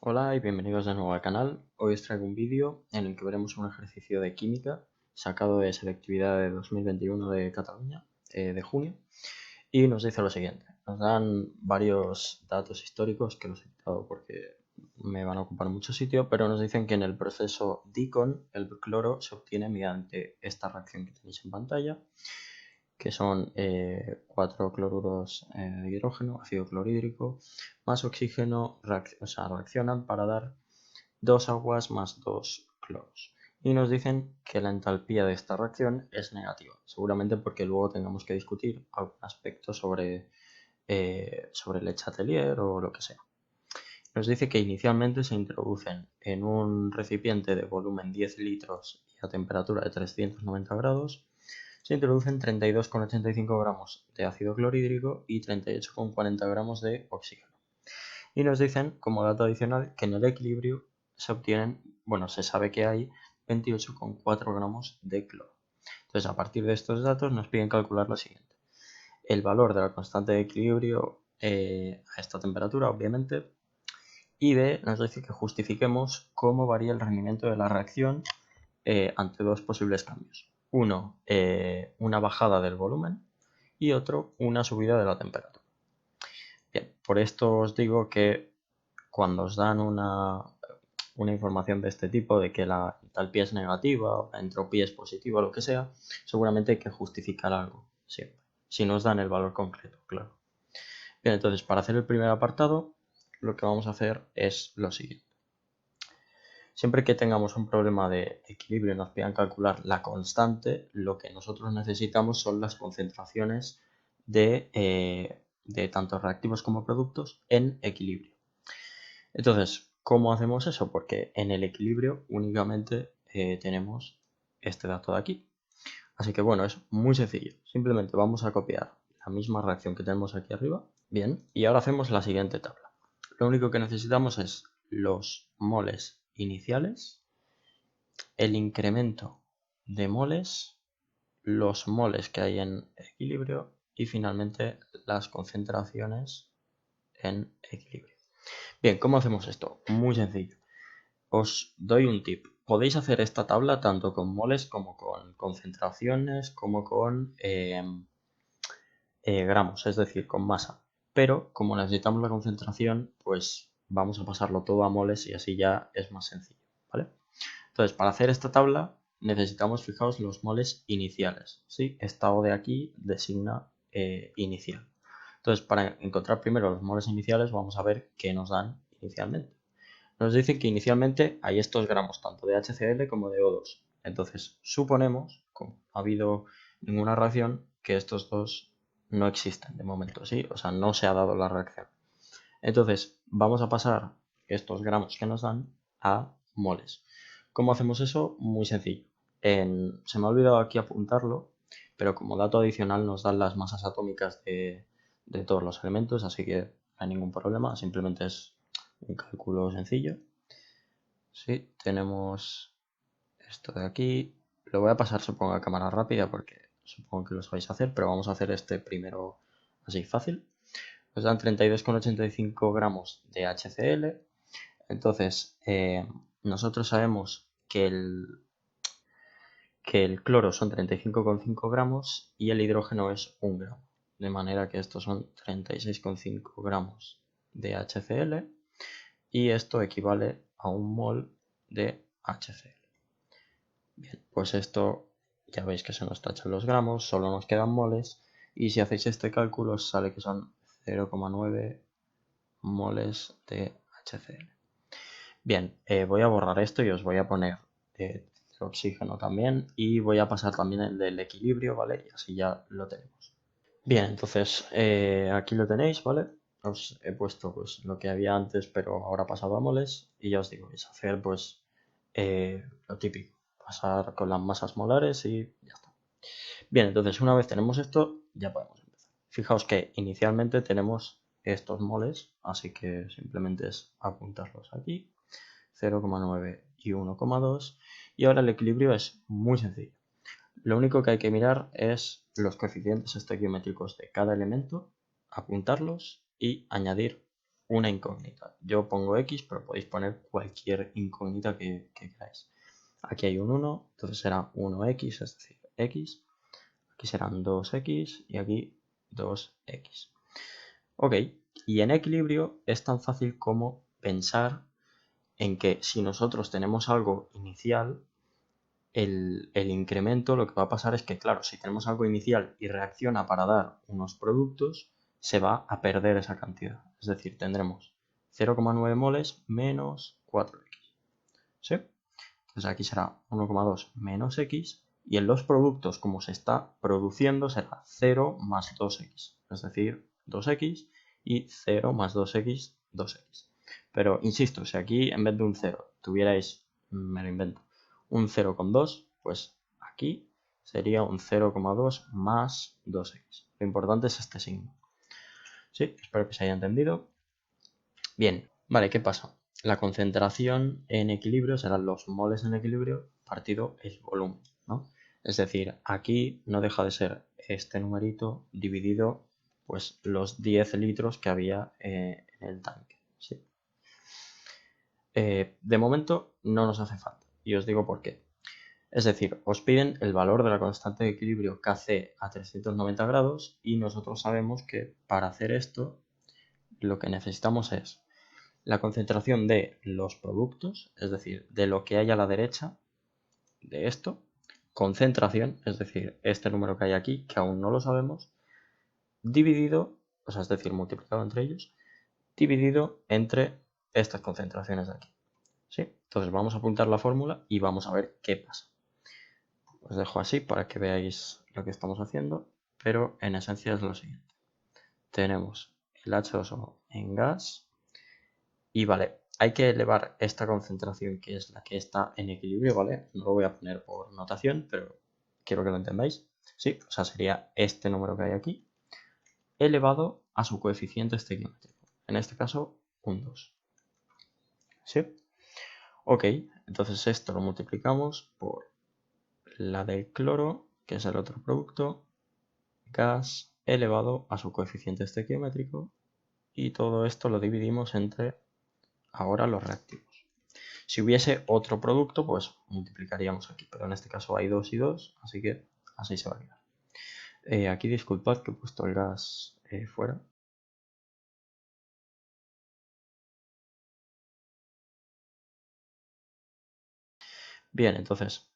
Hola y bienvenidos de nuevo al canal. Hoy os traigo un vídeo en el que veremos un ejercicio de química sacado de selectividad de 2021 de Cataluña, de junio, y nos dice lo siguiente. Nos dan varios datos históricos que los he quitado porque me van a ocupar mucho sitio, pero nos dicen que en el proceso Deacon el cloro se obtiene mediante esta reacción que tenéis en pantalla, que son 4 cloruros de hidrógeno, ácido clorhídrico, más oxígeno, reaccionan para dar 2 aguas más 2 cloros. Y nos dicen que la entalpía de esta reacción es negativa, seguramente porque luego tengamos que discutir algún aspecto sobre el Chatelier o lo que sea. Nos dice que inicialmente se introducen en un recipiente de volumen 10 litros y a temperatura de 390 grados, se introducen 32,85 gramos de ácido clorhídrico y 38,40 gramos de oxígeno. Y nos dicen, como dato adicional, que en el equilibrio se sabe que hay 28,4 gramos de cloro. Entonces, a partir de estos datos nos piden calcular lo siguiente. El valor de la constante de equilibrio a esta temperatura, obviamente, y nos dice que justifiquemos cómo varía el rendimiento de la reacción ante dos posibles cambios. Uno, una bajada del volumen y otro, una subida de la temperatura. Bien, por esto os digo que cuando os dan una información de este tipo, de que la entalpía es negativa o la entropía es positiva o lo que sea, seguramente hay que justificar algo siempre, si nos dan el valor concreto, claro. Bien, entonces para hacer el primer apartado, lo que vamos a hacer es lo siguiente. Siempre que tengamos un problema de equilibrio y nos pidan calcular la constante, lo que nosotros necesitamos son las concentraciones de tanto reactivos como productos en equilibrio. Entonces, ¿cómo hacemos eso? Porque en el equilibrio únicamente tenemos este dato de aquí. Así que bueno, es muy sencillo. Simplemente vamos a copiar la misma reacción que tenemos aquí arriba. Bien, y ahora hacemos la siguiente tabla. Lo único que necesitamos es los moles iniciales, el incremento de moles, los moles que hay en equilibrio y finalmente las concentraciones en equilibrio. Bien, ¿cómo hacemos esto? Muy sencillo. Os doy un tip. Podéis hacer esta tabla tanto con moles como con concentraciones, como con gramos, es decir, con masa. Pero como necesitamos la concentración, pues vamos a pasarlo todo a moles y así ya es más sencillo, ¿vale? Entonces, para hacer esta tabla necesitamos, fijaos, los moles iniciales, ¿sí? Esta O de aquí designa inicial. Entonces, para encontrar primero los moles iniciales, vamos a ver qué nos dan inicialmente. Nos dicen que inicialmente hay estos gramos tanto de HCl como de O2. Entonces, suponemos, como no ha habido ninguna reacción, que estos dos no existen de momento, ¿sí? O sea, no se ha dado la reacción. Entonces, vamos a pasar estos gramos que nos dan a moles. ¿Cómo hacemos eso? Muy sencillo. Se me ha olvidado aquí apuntarlo, pero como dato adicional nos dan las masas atómicas de todos los elementos, así que no hay ningún problema, simplemente es un cálculo sencillo. Sí, tenemos esto de aquí. Lo voy a pasar, supongo, a cámara rápida porque supongo que lo sabéis hacer, pero vamos a hacer este primero así fácil. Nos dan 32,85 gramos de HCl. Entonces, nosotros sabemos que el cloro son 35,5 gramos y el hidrógeno es 1 gramo. De manera que estos son 36,5 gramos de HCl y esto equivale a un mol de HCl. Bien, pues esto ya veis que se nos tachan los gramos, solo nos quedan moles y si hacéis este cálculo os sale que son 0,9 moles de HCl. Bien, voy a borrar esto y os voy a poner el oxígeno también y voy a pasar también el del equilibrio, ¿vale? Y así ya lo tenemos. Bien, entonces aquí lo tenéis, ¿vale? Os he puesto pues lo que había antes, pero ahora pasado a moles y ya os digo, es hacer pues lo típico, pasar con las masas molares y ya está. Bien, entonces una vez tenemos esto, ya podemos empezar. Fijaos que inicialmente tenemos estos moles, así que simplemente es apuntarlos aquí, 0,9 y 1,2. Y ahora el equilibrio es muy sencillo. Lo único que hay que mirar es los coeficientes estequiométricos de cada elemento, apuntarlos y añadir una incógnita. Yo pongo X, pero podéis poner cualquier incógnita que queráis. Aquí hay un 1, entonces será 1X, es decir, X. Aquí serán 2X y aquí 2X. Ok, y en equilibrio es tan fácil como pensar en que si nosotros tenemos algo inicial, el incremento lo que va a pasar es que, claro, si tenemos algo inicial y reacciona para dar unos productos, se va a perder esa cantidad. Es decir, tendremos 0,9 moles menos 4X. ¿Sí? Entonces aquí será 1,2 menos X y en los productos, como se está produciendo, será 0 más 2X. Es decir, 2X y 0 más 2X, 2X. Pero insisto, si aquí en vez de un 0 tuvierais, me lo invento, un 0,2, pues aquí sería un 0,2 más 2X. Lo importante es este signo. ¿Sí? Espero que se haya entendido. Bien, vale, ¿qué pasa? La concentración en equilibrio serán los moles en equilibrio partido el volumen, ¿no? Es decir, aquí no deja de ser este numerito dividido pues los 10 litros que había en el tanque. ¿Sí? De momento no nos hace falta y os digo por qué. Es decir, os piden el valor de la constante de equilibrio Kc a 390 grados y nosotros sabemos que para hacer esto lo que necesitamos es la concentración de los productos, es decir, de lo que hay a la derecha de esto, concentración, es decir, este número que hay aquí, que aún no lo sabemos, dividido, o sea, es decir, multiplicado entre ellos, dividido entre estas concentraciones de aquí. ¿Sí? Entonces vamos a apuntar la fórmula y vamos a ver qué pasa. Os dejo así para que veáis lo que estamos haciendo, pero en esencia es lo siguiente. Tenemos el H2O en gas y vale, hay que elevar esta concentración que es la que está en equilibrio, ¿vale? No lo voy a poner por notación, pero quiero que lo entendáis. Sí, o sea, sería este número que hay aquí, elevado a su coeficiente estequiométrico. En este caso, un 2. ¿Sí? Ok, entonces esto lo multiplicamos por la del cloro, que es el otro producto, gas elevado a su coeficiente estequiométrico, y todo esto lo dividimos entre ahora los reactivos. Si hubiese otro producto, pues multiplicaríamos aquí, pero en este caso hay 2 y 2, así que así se va a quedar. Aquí disculpad que he puesto el gas fuera. Bien, entonces,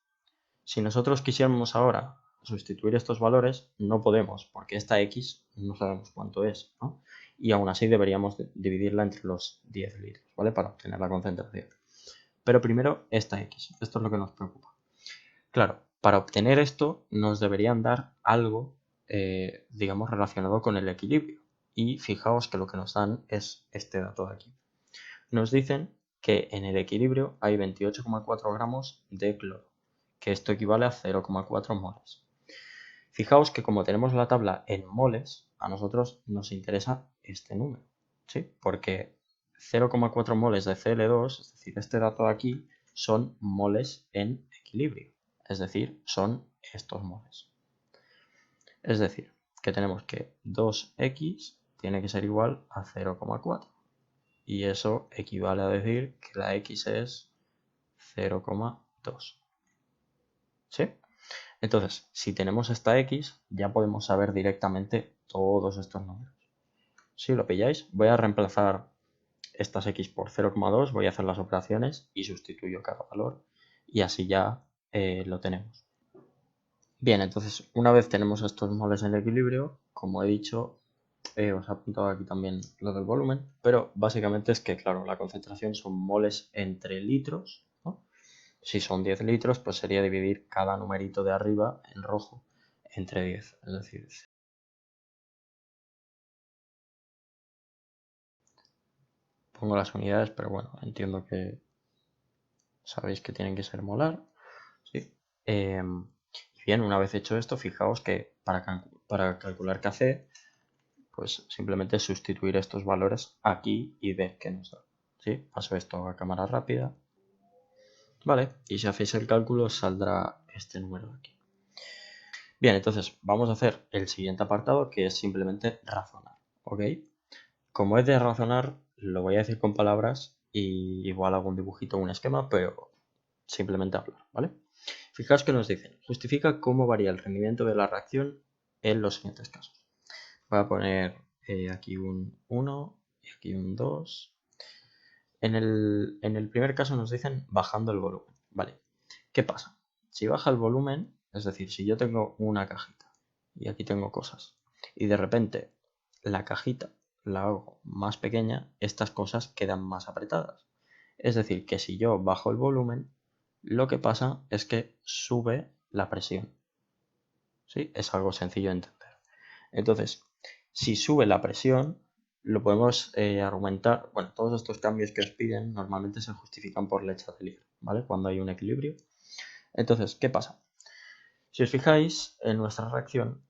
si nosotros quisiéramos ahora sustituir estos valores, no podemos, porque esta x no sabemos cuánto es, ¿no? Y aún así deberíamos dividirla entre los 10 litros, ¿vale? Para obtener la concentración. Pero primero esta x, esto es lo que nos preocupa. Claro, para obtener esto nos deberían dar algo, digamos, relacionado con el equilibrio. Y fijaos que lo que nos dan es este dato de aquí. Nos dicen que en el equilibrio hay 28,4 gramos de cloro, que esto equivale a 0,4 moles. Fijaos que como tenemos la tabla en moles, a nosotros nos interesa este número, ¿sí? Porque 0,4 moles de Cl2, es decir, este dato de aquí, son moles en equilibrio. Es decir, son estos moles. Es decir, que tenemos que 2x tiene que ser igual a 0,4. Y eso equivale a decir que la x es 0,2. ¿Sí? Entonces, si tenemos esta x, ya podemos saber directamente todos estos números. Si lo pilláis, voy a reemplazar estas x por 0,2, voy a hacer las operaciones y sustituyo cada valor y así ya lo tenemos. Bien, entonces una vez tenemos estos moles en equilibrio, como he dicho, os he apuntado aquí también lo del volumen, pero básicamente es que, claro, la concentración son moles entre litros, ¿no? Si son 10 litros, pues sería dividir cada numerito de arriba en rojo entre 10, es decir, pongo las unidades, pero bueno, entiendo que sabéis que tienen que ser molar, ¿sí? Y bien, una vez hecho esto, fijaos que para calcular Kc, pues simplemente sustituir estos valores aquí y ver qué nos da. ¿Sí? Paso esto a cámara rápida. Vale, y si hacéis el cálculo os saldrá este número de aquí. Bien, entonces vamos a hacer el siguiente apartado que es simplemente razonar. ¿Ok? Como es de razonar, lo voy a decir con palabras y igual hago un dibujito o un esquema, pero simplemente hablar, ¿vale? Fijaos que nos dicen, justifica cómo varía el rendimiento de la reacción en los siguientes casos. Voy a poner aquí un 1 y aquí un 2. En el primer caso nos dicen bajando el volumen, ¿vale? ¿Qué pasa? Si baja el volumen, es decir, si yo tengo una cajita y aquí tengo cosas y de repente la cajita la hago más pequeña, estas cosas quedan más apretadas. Es decir, que si yo bajo el volumen, lo que pasa es que sube la presión. ¿Sí? Es algo sencillo de entender. Entonces, si sube la presión, lo podemos argumentar. Bueno, todos estos cambios que os piden normalmente se justifican por Le Chatelier, ¿vale? Cuando hay un equilibrio. Entonces, ¿qué pasa? Si os fijáis, en nuestra reacción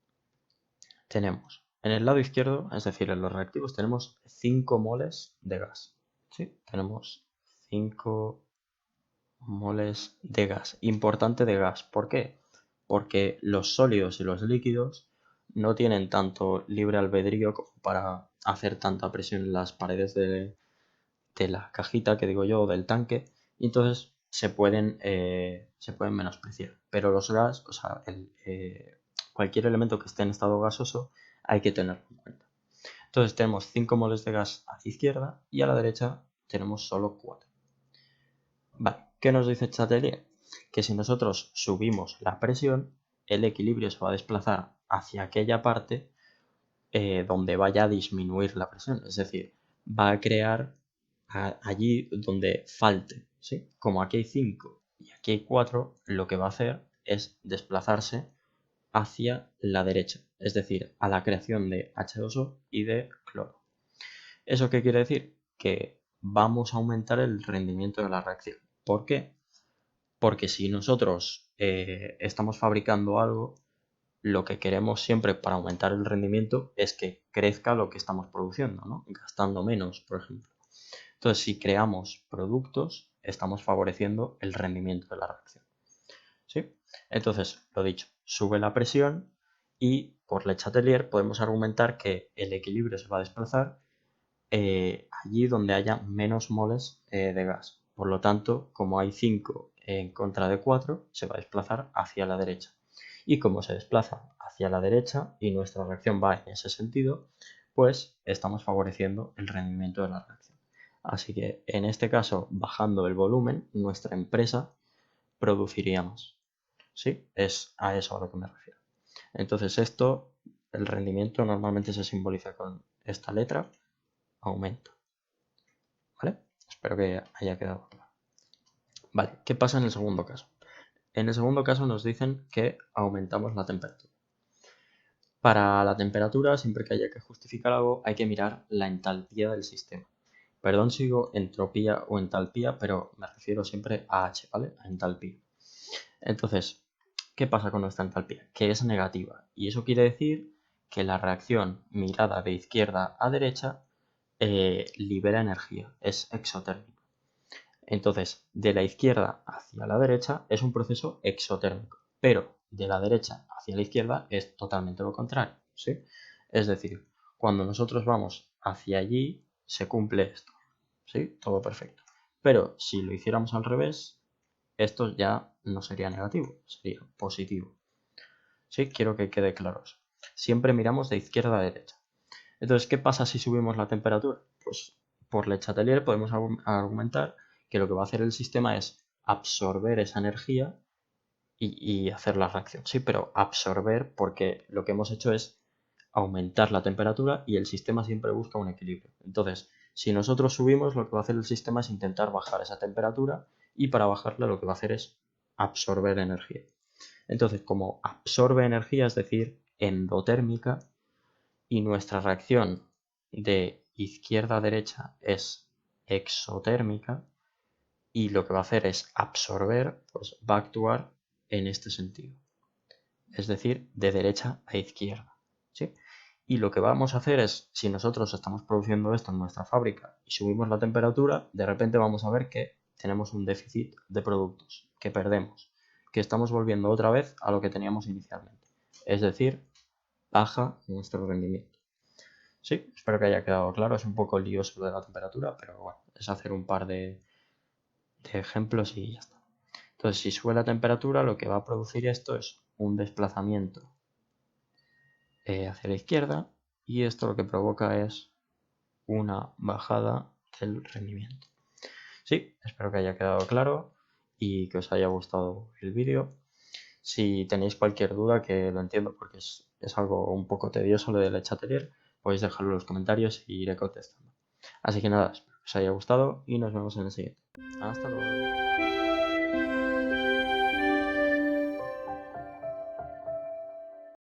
tenemos en el lado izquierdo, es decir, en los reactivos, tenemos 5 moles de gas. ¿Sí? Tenemos 5 moles de gas. Importante de gas. ¿Por qué? Porque los sólidos y los líquidos no tienen tanto libre albedrío como para hacer tanta presión en las paredes de la cajita, que digo yo, del tanque, y entonces se pueden menospreciar. Pero los gas, o sea, cualquier elemento que esté en estado gasoso, hay que tenerlo en cuenta. Entonces tenemos 5 moles de gas a la izquierda y a la derecha tenemos solo 4. Vale, ¿qué nos dice Chatelier? Que si nosotros subimos la presión, el equilibrio se va a desplazar hacia aquella parte donde vaya a disminuir la presión. Es decir, va a crear allí donde falte. ¿Sí? Como aquí hay 5 y aquí hay 4, lo que va a hacer es desplazarse hacia la derecha. Es decir, a la creación de H2O y de cloro. ¿Eso qué quiere decir? Que vamos a aumentar el rendimiento de la reacción. ¿Por qué? Porque si nosotros estamos fabricando algo, lo que queremos siempre para aumentar el rendimiento es que crezca lo que estamos produciendo, ¿no? Gastando menos, por ejemplo. Entonces, si creamos productos, estamos favoreciendo el rendimiento de la reacción. ¿Sí? Entonces, lo dicho, sube la presión y por Le Chatelier podemos argumentar que el equilibrio se va a desplazar allí donde haya menos moles de gas. Por lo tanto, como hay 5 en contra de 4, se va a desplazar hacia la derecha. Y como se desplaza hacia la derecha y nuestra reacción va en ese sentido, pues estamos favoreciendo el rendimiento de la reacción. Así que en este caso, bajando el volumen, nuestra empresa produciría más. ¿Sí? Es a eso a lo que me refiero. Entonces esto, el rendimiento normalmente se simboliza con esta letra, aumento. ¿Vale? Espero que haya quedado claro. Vale, ¿qué pasa en el segundo caso? En el segundo caso nos dicen que aumentamos la temperatura. Para la temperatura, siempre que haya que justificar algo, hay que mirar la entalpía del sistema. Perdón si digo entropía o entalpía, pero me refiero siempre a H, ¿vale? A entalpía. Entonces, ¿qué pasa con nuestra entalpía? Que es negativa. Y eso quiere decir que la reacción mirada de izquierda a derecha libera energía, es exotérmico. Entonces, de la izquierda hacia la derecha es un proceso exotérmico, pero de la derecha hacia la izquierda es totalmente lo contrario, ¿sí? Es decir, cuando nosotros vamos hacia allí, se cumple esto, ¿sí? Todo perfecto. Pero si lo hiciéramos al revés, esto ya no sería negativo, sería positivo. ¿Sí? Quiero que quede claro eso. Siempre miramos de izquierda a derecha. Entonces, ¿qué pasa si subimos la temperatura? Pues por Le Chatelier podemos argumentar que lo que va a hacer el sistema es absorber esa energía y hacer la reacción. Sí, pero absorber porque lo que hemos hecho es aumentar la temperatura y el sistema siempre busca un equilibrio. Entonces, si nosotros subimos, lo que va a hacer el sistema es intentar bajar esa temperatura y para bajarla lo que va a hacer es absorber energía. Entonces, como absorbe energía, es decir, endotérmica, y nuestra reacción de izquierda a derecha es exotérmica y lo que va a hacer es absorber, pues va a actuar en este sentido, es decir, de derecha a izquierda. ¿Sí? Y lo que vamos a hacer es, si nosotros estamos produciendo esto en nuestra fábrica y subimos la temperatura, de repente vamos a ver que tenemos un déficit de productos, que perdemos, que estamos volviendo otra vez a lo que teníamos inicialmente. Es decir, baja nuestro rendimiento. Sí, espero que haya quedado claro. Es un poco lioso de la temperatura, pero bueno, es hacer un par de ejemplos y ya está. Entonces, si sube la temperatura, lo que va a producir esto es un desplazamiento hacia la izquierda, y esto lo que provoca es una bajada del rendimiento. Sí, espero que haya quedado claro y que os haya gustado el vídeo. Si tenéis cualquier duda, que lo entiendo porque es algo un poco tedioso lo del Chatelier, podéis dejarlo en los comentarios y iré contestando. Así que nada, espero que os haya gustado y nos vemos en el siguiente. Hasta luego.